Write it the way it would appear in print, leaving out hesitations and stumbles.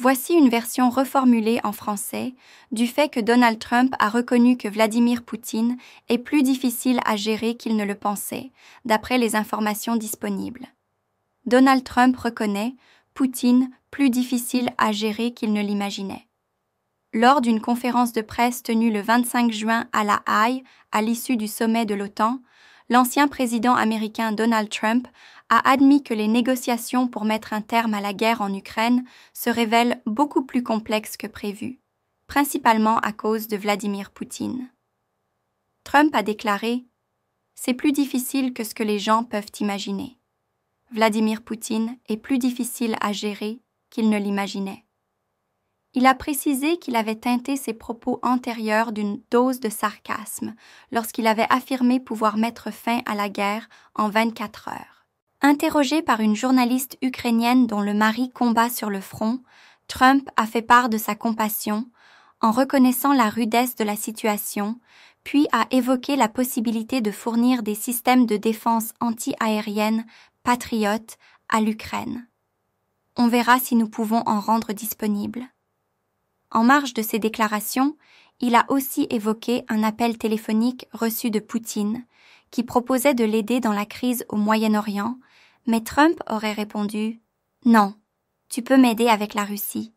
Voici une version reformulée en français du fait que Donald Trump a reconnu que Vladimir Poutine est plus difficile à gérer qu'il ne le pensait, d'après les informations disponibles. Donald Trump reconnaît Poutine plus difficile à gérer qu'il ne l'imaginait. Lors d'une conférence de presse tenue le 25 juin à La Haye, à l'issue du sommet de l'OTAN, l'ancien président américain Donald Trump a admis que les négociations pour mettre un terme à la guerre en Ukraine se révèlent beaucoup plus complexes que prévu, principalement à cause de Vladimir Poutine. Trump a déclaré « C'est plus difficile que ce que les gens peuvent imaginer. Vladimir Poutine est plus difficile à gérer qu'il ne l'imaginait. » Il a précisé qu'il avait teinté ses propos antérieurs d'une dose de sarcasme lorsqu'il avait affirmé pouvoir mettre fin à la guerre en 24 heures. Interrogé par une journaliste ukrainienne dont le mari combat sur le front, Trump a fait part de sa compassion en reconnaissant la rudesse de la situation, puis a évoqué la possibilité de fournir des systèmes de défense anti-aérienne patriotes à l'Ukraine. On verra si nous pouvons en rendre disponibles. En marge de ces déclarations, il a aussi évoqué un appel téléphonique reçu de Poutine, qui proposait de l'aider dans la crise au Moyen-Orient, mais Trump aurait répondu « Non, tu peux m'aider avec la Russie.